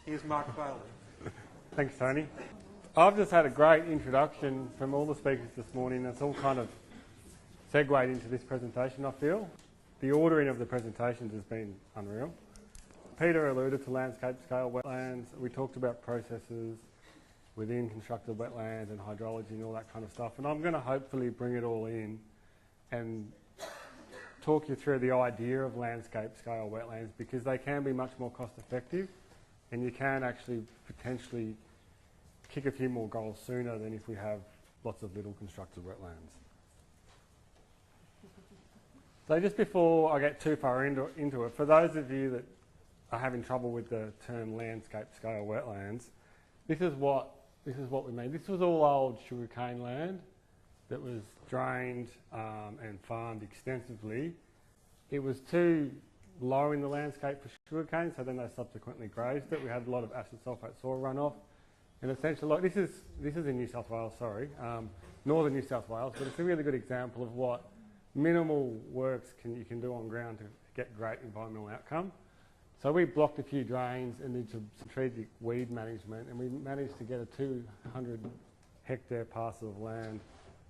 Here's Mark Bayley. Thanks, Tony. I've just had a great introduction from all the speakers this morning. It's all kind of segued into this presentation, I feel. The ordering of the presentations has been unreal. Peter alluded to landscape scale wetlands. We talked about processes within constructed wetlands and hydrology and all that kind of stuff. And I'm going to hopefully bring it all in and talk you through the idea of landscape scale wetlands, because they can be much more cost effective and you can actually potentially kick a few more goals sooner than if we have lots of little constructed wetlands. So just before I get too far into it, for those of you that are having trouble with the term landscape scale wetlands, this is what we mean. This was all old sugarcane land that was drained and farmed extensively. It was too low in the landscape for sugarcane, so then they subsequently grazed it. We had a lot of acid sulphate soil runoff. And essentially, like this is in New South Wales, northern New South Wales, but it's a really good example of what minimal works you can do on ground to get great environmental outcome. So we blocked a few drains and did some strategic weed management, and we managed to get a 200 hectare parcel of land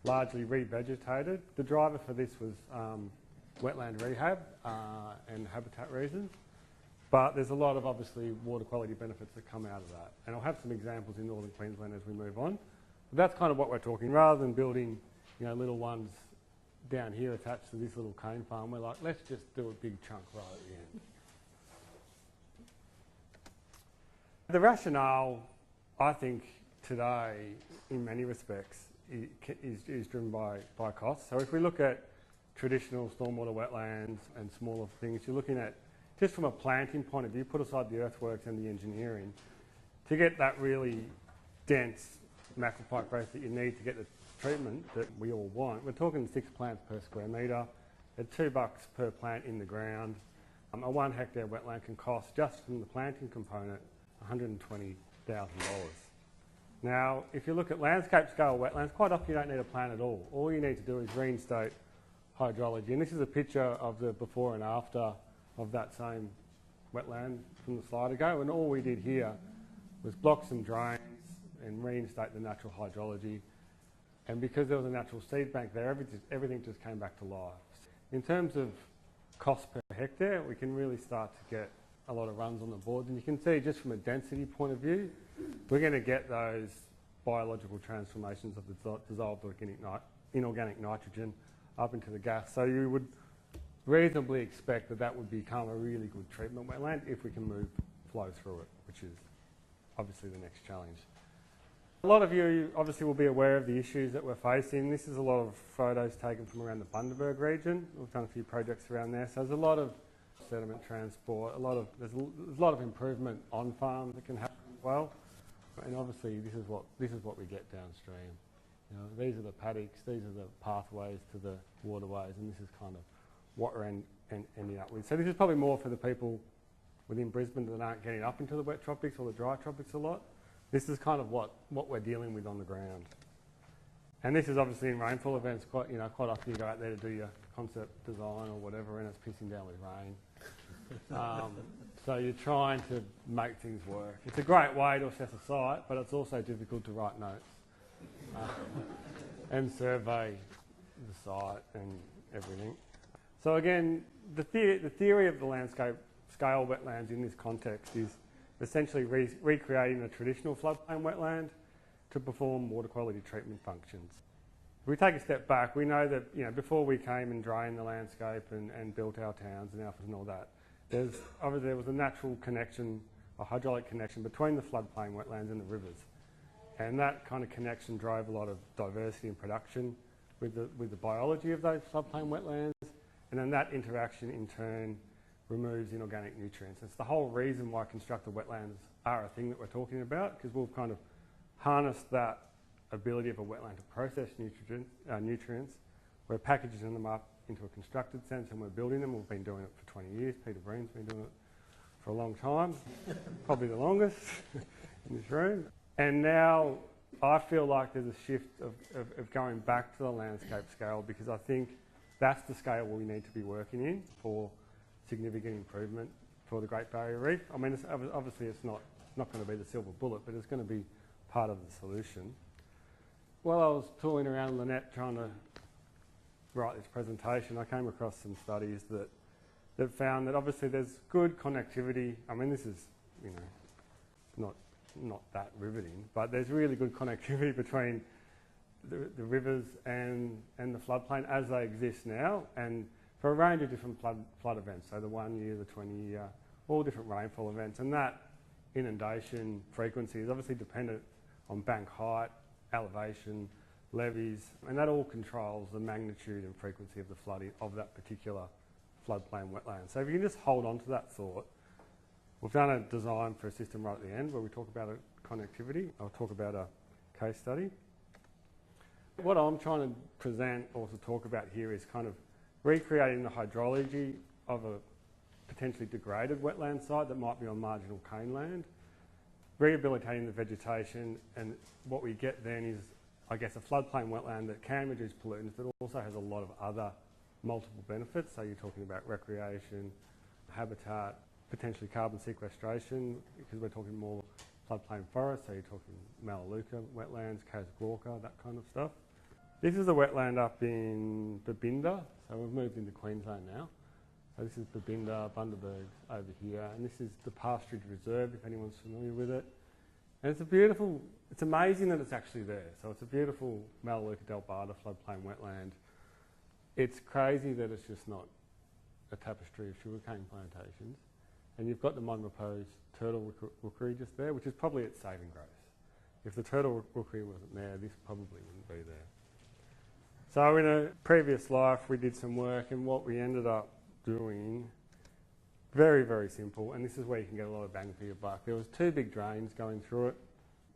largely revegetated. The driver for this was wetland rehab and habitat reasons. But there's a lot of, obviously, water quality benefits that come out of that. And I'll have some examples in northern Queensland as we move on. But that's kind of what we're talking. Rather than building, little ones down here attached to this little cane farm, we're like, let's just do a big chunk right at the end. The rationale, I think, today, in many respects, is driven by cost. So if we look at traditional stormwater wetlands and smaller things, you're looking at, just from a planting point of view, put aside the earthworks and the engineering, to get that really dense macrophyte growth that you need to get the treatment that we all want, we're talking 6 plants per square metre at $2 per plant in the ground. A 1 hectare wetland can cost, just from the planting component, $120,000. Now, if you look at landscape scale wetlands, quite often you don't need a plan at all. All you need to do is reinstate hydrology. And this is a picture of the before and after of that same wetland from the slide ago, and all we did here was block some drains and reinstate the natural hydrology. And because there was a natural seed bank there, everything just came back to life. In terms of cost per hectare, we can really start to get a lot of runs on the board, and you can see just from a density point of view, we're going to get those biological transformations of the dissolved inorganic nitrogen up into the gas. So you would reasonably expect that would become a really good treatment wetland if we can move flow through it, which is obviously the next challenge. A lot of you obviously will be aware of the issues that we're facing. This is a lot of photos taken from around the Bundaberg region. We've done a few projects around there. So there's a lot of sediment transport, there's a lot of improvement on farm that can happen as well. And obviously this is what we get downstream. These are the paddocks, these are the pathways to the waterways, and this is kind of what we're ending up with. So this is probably more for the people within Brisbane that aren't getting up into the wet tropics or the dry tropics a lot. This is kind of what we're dealing with on the ground. And this is obviously in rainfall events. Quite often you go out there to do your concept design or whatever, and it's pissing down with rain. So you're trying to make things work. It's a great way to assess a site, but it's also difficult to write notes and survey the site and everything. So again, the theory of the landscape scale wetlands in this context is essentially recreating a traditional floodplain wetland to perform water quality treatment functions. If we take a step back, we know that before we came and drained the landscape and built our towns and outfits and all that, there was a natural connection, a hydraulic connection between the floodplain wetlands and the rivers. And that kind of connection drove a lot of diversity and production with the biology of those floodplain wetlands. And then that interaction in turn removes inorganic nutrients. It's the whole reason why constructed wetlands are a thing that we're talking about, because we've kind of harnessed that ability of a wetland to process nutrients. We're packaging them up into a constructed sense and we're building them. We've been doing it for 20 years. Peter Breen's been doing it for a long time, probably the longest in this room. And now I feel like there's a shift of going back to the landscape scale, because I think that's the scale we need to be working in for significant improvement for the Great Barrier Reef. I mean, obviously it's not not going to be the silver bullet, but it's going to be part of the solution. While I was tooling around the net trying to write this presentation, I came across some studies that found that obviously there's good connectivity. I mean, this is, you know, not that riveting, but there's really good connectivity between the rivers and the floodplain as they exist now, and for a range of different flood events, so the 1 year, the 20 year, all different rainfall events, and that inundation frequency is obviously dependent on bank height, elevation, levees, and that all controls the magnitude and frequency of the flooding of that particular floodplain wetland. So if you can just hold on to that thought, we've done a design for a system right at the end where we talk about connectivity. I'll talk about a case study. What I'm trying to present or to talk about here is kind of recreating the hydrology of a potentially degraded wetland site that might be on marginal cane land, rehabilitating the vegetation, and what we get then is, I guess, a floodplain wetland that can reduce pollutants but also has a lot of other multiple benefits. So you're talking about recreation, habitat, potentially carbon sequestration, because we're talking more floodplain forests, so you're talking Melaleuca wetlands, Casgorka, that kind of stuff. This is a wetland up in Babinda, so we've moved into Queensland now. So this is Babinda, Bundaberg's over here, and this is the pasturage reserve, if anyone's familiar with it. And it's a beautiful, it's amazing that it's actually there. So it's a beautiful Melaleuca delbata floodplain wetland. It's crazy that it's just not a tapestry of sugarcane plantations. And you've got the Monrepo's turtle rookery just there, which is probably its saving grace. If the turtle rookery wasn't there, this probably wouldn't be there. So in a previous life, we did some work, and what we ended up doing, very, very simple, and this is where you can get a lot of bang for your buck. There was 2 big drains going through it,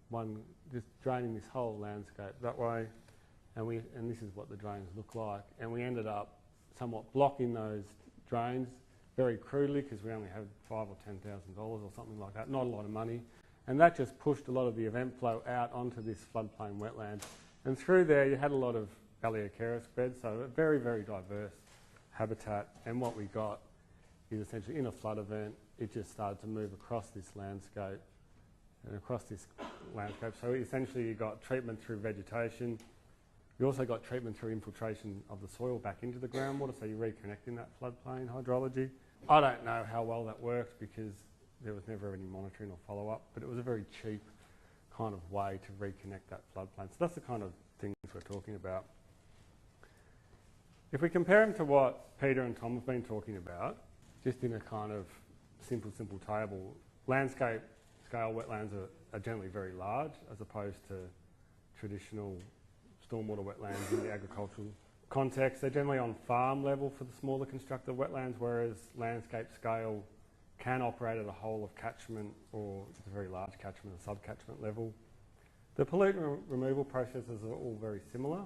one just draining this whole landscape that way, and this is what the drains look like. And we ended up somewhat blocking those drains very crudely, because we only had $5,000 or $10,000 or something like that, not a lot of money. And that just pushed a lot of the event flow out onto this floodplain wetland. And through there you had a lot of Aleocaris beds, so a very, very diverse habitat. And what we got is essentially in a flood event, it just started to move across this landscape and across this landscape. So essentially you got treatment through vegetation. You also got treatment through infiltration of the soil back into the groundwater, so you're reconnecting that floodplain hydrology. I don't know how well that worked because there was never any monitoring or follow-up, but it was a very cheap kind of way to reconnect that floodplain. So that's the kind of things we're talking about. If we compare them to what Peter and Tom have been talking about, just in a kind of simple table, landscape scale wetlands are generally very large as opposed to traditional stormwater wetlands in the agricultural context. They're generally on farm level for the smaller constructed wetlands, whereas landscape scale can operate at a whole of catchment or just a very large catchment or sub-catchment level. The pollutant removal processes are all very similar.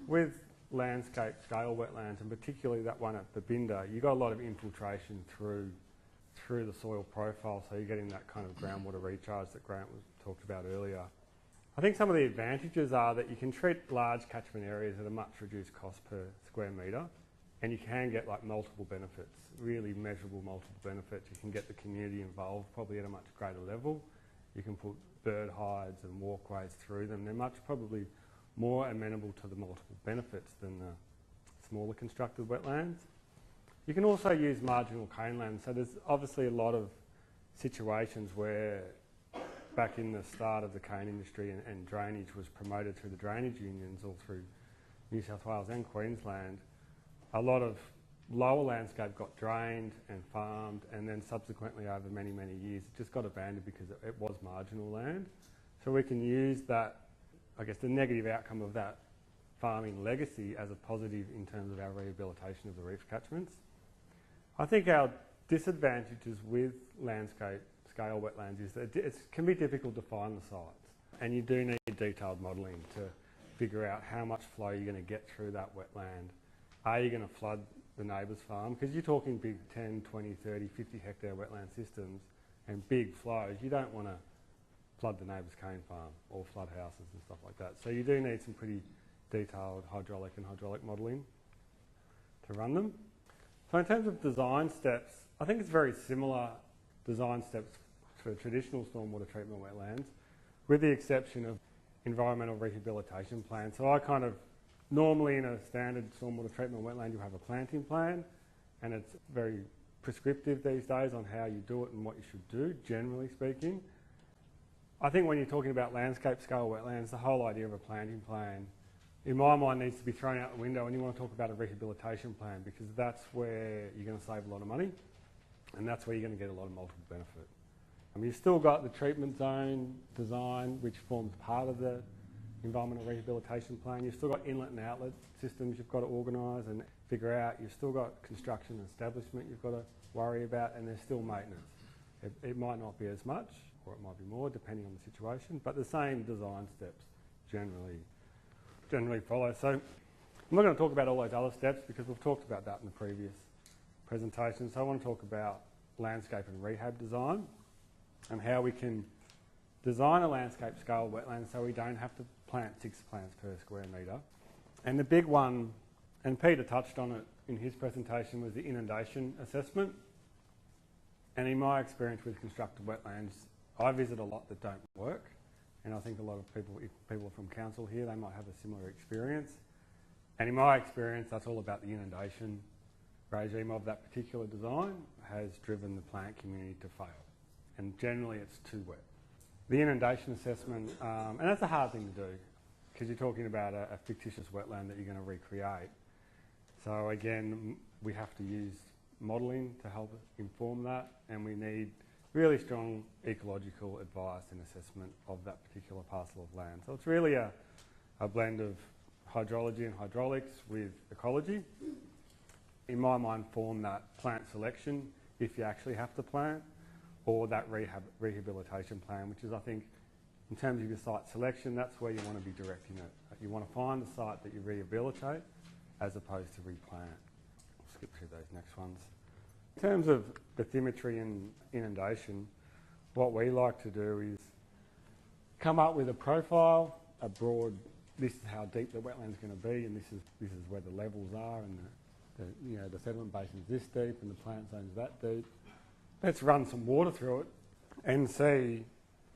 With landscape scale wetlands, and particularly that one at Babinda, you've got a lot of infiltration through the soil profile, so you're getting that kind of groundwater recharge that Grant talked about earlier. I think some of the advantages are that you can treat large catchment areas at a much reduced cost per square metre, and you can get like multiple benefits, really measurable multiple benefits. You can get the community involved probably at a much greater level. You can put bird hides and walkways through them. They're much probably more amenable to the multiple benefits than the smaller constructed wetlands. You can also use marginal cane land. So there's obviously a lot of situations where back in the start of the cane industry and drainage was promoted through the drainage unions all through New South Wales and Queensland, a lot of lower landscape got drained and farmed, and then subsequently over many, many years it just got abandoned because it was marginal land. So we can use that, I guess, the negative outcome of that farming legacy as a positive in terms of our rehabilitation of the reef catchments. I think our disadvantages with landscape scale wetlands is that it can be difficult to find the sites, and you do need detailed modelling to figure out how much flow you're going to get through that wetland. Are you going to flood the neighbour's farm? Because you're talking big 10, 20, 30, 50 hectare wetland systems and big flows. You don't want to flood the neighbour's cane farm or flood houses and stuff like that. So you do need some pretty detailed hydraulic and hydraulic modelling to run them. So in terms of design steps, I think it's very similar design steps for traditional stormwater treatment wetlands, with the exception of environmental rehabilitation plans. So I kind of, normally in a standard stormwater treatment wetland you have a planting plan, and it's very prescriptive these days on how you do it and what you should do, generally speaking. I think when you're talking about landscape scale wetlands, the whole idea of a planting plan, in my mind, needs to be thrown out the window, and you want to talk about a rehabilitation plan, because that's where you're going to save a lot of money, and that's where you're going to get a lot of multiple benefit. You've still got the treatment zone design, which forms part of the environmental rehabilitation plan. You've still got inlet and outlet systems you've got to organise and figure out. You've still got construction and establishment you've got to worry about, and there's still maintenance. It might not be as much, or it might be more, depending on the situation, but the same design steps generally follow. So I'm not going to talk about all those other steps because we've talked about that in the previous presentation. So I want to talk about landscape and rehab design and how we can design a landscape scale wetland so we don't have to plant 6 plants per square metre. And the big one, and Peter touched on it in his presentation, was the inundation assessment. And in my experience with constructed wetlands, I visit a lot that don't work. And I think a lot of people, if people are from council here, they might have a similar experience. And in my experience, that's all about the inundation regime of that particular design has driven the plant community to fail. And generally it's too wet. The inundation assessment, and that's a hard thing to do because you're talking about a fictitious wetland that you're going to recreate. So again, we have to use modelling to help inform that, and we need really strong ecological advice and assessment of that particular parcel of land. So it's really a blend of hydrology and hydraulics with ecology. In my mind, form that plant selection if you actually have to plant, or that rehabilitation plan, which is, I think, in terms of your site selection, that's where you want to be directing it. You want to find a site that you rehabilitate as opposed to replant. I'll skip through those next ones. In terms of bathymetry and inundation, what we like to do is come up with a profile, a broad, this is how deep the wetland's going to be, and this is where the levels are, and the sediment basin's this deep and the plant zone's that deep. Let's run some water through it and see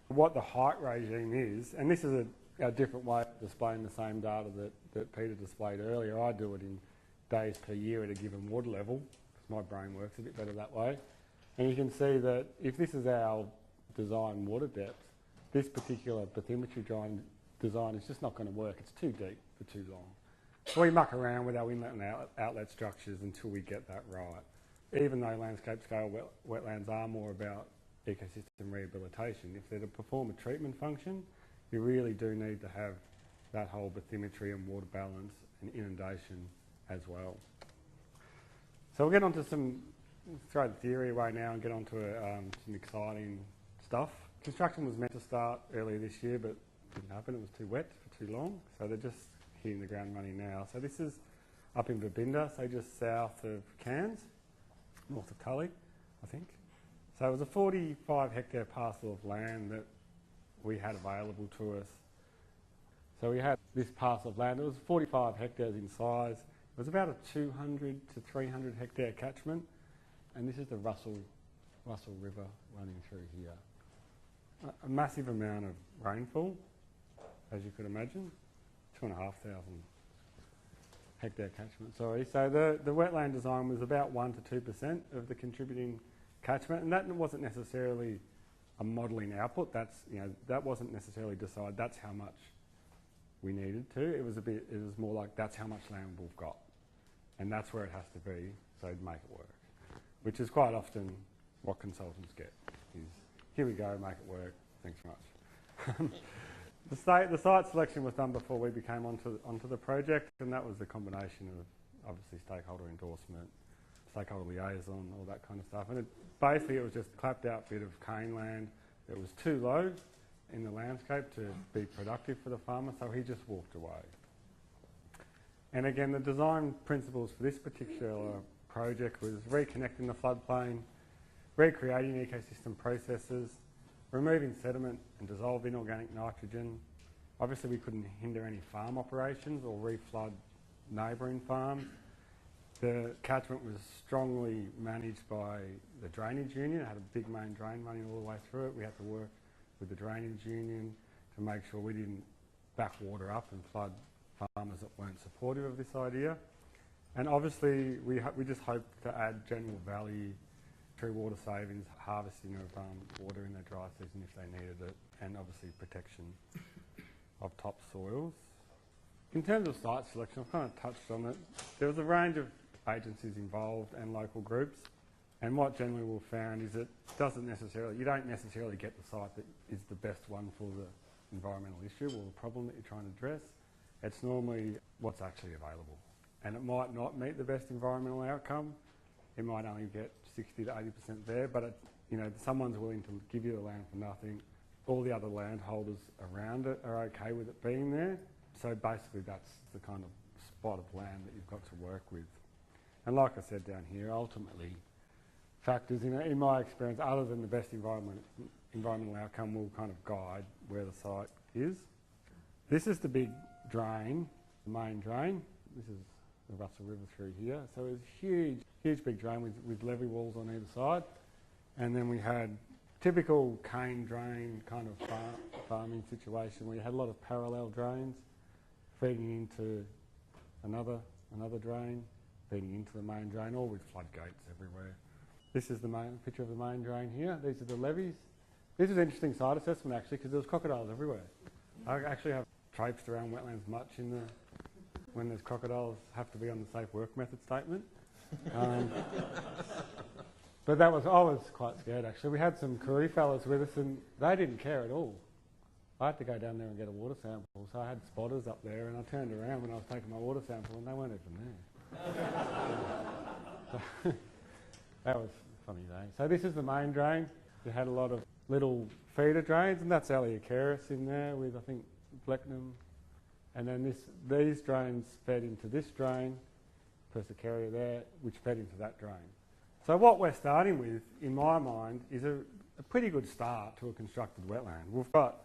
what the height regime is. And this is a different way of displaying the same data that Peter displayed earlier. I do it in days per year at a given water level. My brain works a bit better that way. And you can see that if this is our design water depth, this particular bathymetry design is just not going to work. It's too deep for too long. So we muck around with our inlet and outlet structures until we get that right. Even though landscape scale wetlands are more about ecosystem rehabilitation, if they're to perform a treatment function, you really do need to have that whole bathymetry and water balance and inundation as well. So we'll get on to throw the theory away now and get on to some exciting stuff. Construction was meant to start earlier this year, but didn't happen. It was too wet for too long, so they're just hitting the ground running now. So this is up in Brisbane, so just south of Cairns, north of Tully, I think. So it was a 45 hectare parcel of land that we had available to us. So we had this parcel of land. It was 45 hectares in size. It was about a 200 to 300 hectare catchment, and this is the Russell River running through here. A massive amount of rainfall, as you could imagine, 2,500 hectare catchment. Sorry, so the wetland design was about 1 to 2% of the contributing catchment, and that wasn't necessarily a modelling output. That wasn't necessarily decided. That's how much we needed to. It was more like that's how much land we've got, and that's where it has to be. So to make it work, which is quite often what consultants get. Is here we go, make it work. Thanks very much. The site selection was done before we came onto the project, and that was the combination of obviously stakeholder endorsement, stakeholder liaison, all that kind of stuff. And basically it was just a clapped out bit of cane land that was too low in the landscape to be productive for the farmer, so he just walked away. And again, the design principles for this particular project was reconnecting the floodplain, recreating ecosystem processes, removing sediment and dissolving organic nitrogen. Obviously we couldn't hinder any farm operations or reflood neighbouring farms. The catchment was strongly managed by the drainage union. It had a big main drain running all the way through it. We had to work with the drainage union to make sure we didn't back water up and flood farmers that weren't supportive of this idea. And obviously we just hoped to add general value through water savings, harvesting of water in the dry season if they needed it, and obviously protection of topsoils. In terms of site selection, I've kind of touched on it. There was a range of agencies involved and local groups, and what generally we've found is that you don't necessarily get the site that is the best one for the environmental issue or the problem that you're trying to address. It's normally what's actually available, and it might not meet the best environmental outcome. It might only get 60 to 80% there, but someone's willing to give you the land for nothing. All the other landholders around it are okay with it being there. So basically that's the kind of spot of land that you've got to work with. And like I said down here, ultimately factors, in my experience, other than the best environmental outcome, will kind of guide where the site is. This is the big drain, the main drain. This is the Russell River through here. So it was huge big drain with levee walls on either side. And then we had typical cane drain kind of farming situation where you had a lot of parallel drains feeding into another drain, feeding into the main drain, all with floodgates everywhere. This is the main picture of the main drain here. These are the levees. This is an interesting site assessment actually because there was crocodiles everywhere. I actually have traipsed around wetlands much when there's crocodiles have to be on the safe work method statement. But I was quite scared actually. We had some Koori fellas with us and they didn't care at all. I had to go down there and get a water sample, so I had spotters up there and I turned around when I was taking my water sample and they weren't even there. That was a funny day. So this is the main drain. It had a lot of little feeder drains, and that's Aleocaris in there with, I think, Blechnum. And then these drains fed into this drain, Persicaria there, which fed into that drain. So what we're starting with, in my mind, is a pretty good start to a constructed wetland. We've got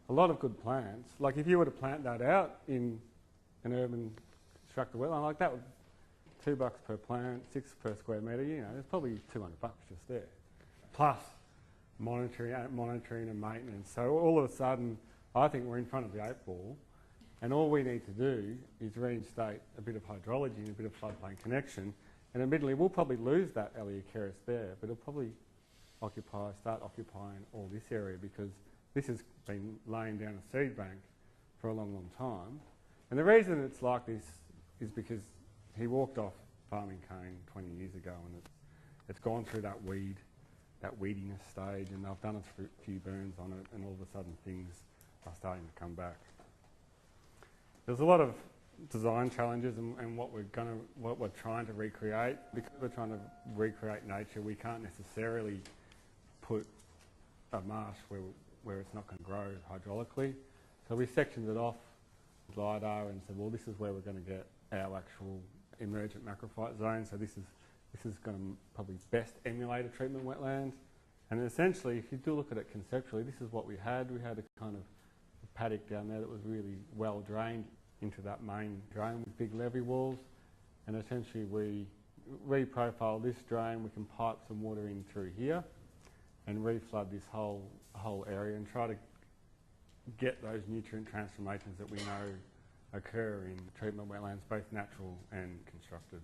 a lot of good plants. Like if you were to plant that out in an urban constructed wetland like that, would $2 per plant, $6 per square metre, there's probably $200 just there. Plus monitoring and maintenance. So all of a sudden, I think we're in front of the 8 ball, and all we need to do is reinstate a bit of hydrology and a bit of floodplain connection, and admittedly we'll probably lose that Aleocaris there, but it'll probably start occupying all this area because this has been laying down a seed bank for a long, long time. And the reason it's like this is because he walked off farming cane 20 years ago and it's gone through that weediness stage, and they've done a few burns on it, and all of a sudden things are starting to come back. There's a lot of design challenges and what we're trying to recreate. Because we're trying to recreate nature, we can't necessarily put a marsh where it's not going to grow hydraulically. So we sectioned it off with LiDAR and said, well, this is where we're going to get our actual emergent macrophyte zone. So this is going to probably best emulate a treatment wetland. And essentially, if you do look at it conceptually, this is what we had. We had a kind of paddock down there that was really well drained into that main drain with big levee walls. And essentially we reprofile this drain. We can pipe some water in through here and reflood this whole area and try to get those nutrient transformations that we know occur in treatment wetlands, both natural and constructed.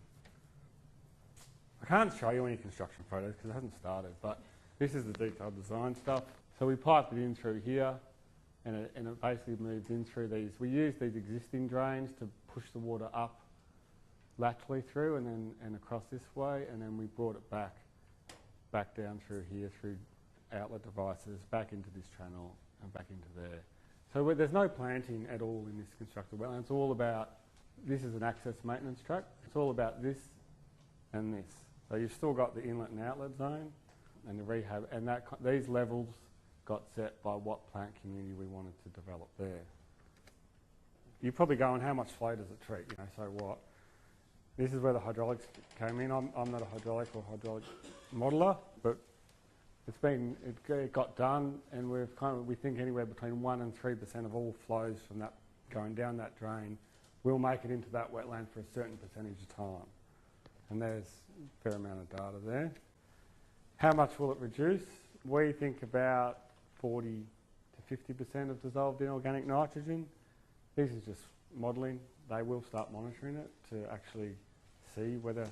I can't show you any construction photos because it hasn't started, but this is the detailed design stuff. So we piped it in through here, and it basically moves in through these. We use these existing drains to push the water up laterally through and across this way, and then we brought it back down through here through outlet devices, back into this channel and back into there. So there's no planting at all in this constructed wetland. It's all about, this is an access maintenance track. It's all about this and this. So you've still got the inlet and outlet zone and the rehab, and these levels got set by what plant community we wanted to develop there. You're probably going, how much flow does it treat? So what? This is where the hydraulics came in. I'm not a hydraulic or hydraulic modeller, but it got done, and we think anywhere between 1% and 3% of all flows from that going down that drain will make it into that wetland for a certain percentage of time. And there's a fair amount of data there. How much will it reduce? We think about 40 to 50% of dissolved inorganic nitrogen. This is just modelling. They will start monitoring it to actually see whether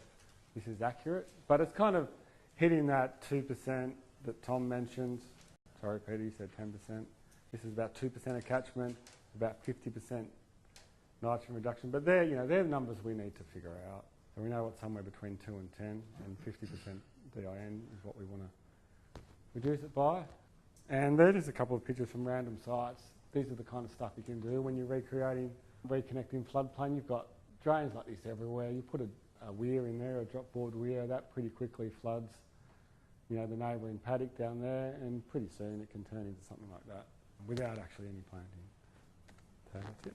this is accurate. But it's kind of hitting that 2% that Tom mentioned. Sorry, Peter, you said 10%. This is about 2% of catchment, about 50% nitrogen reduction. But they're the numbers we need to figure out. So we know it's somewhere between 2 and 10, and 50% DIN is what we want to reduce it by. And there's just a couple of pictures from random sites. These are the kind of stuff you can do when you're reconnecting floodplain. You've got drains like this everywhere. You put a weir in there, a drop board weir, that pretty quickly floods, the neighbouring paddock down there, and pretty soon it can turn into something like that without actually any planting. So that's it.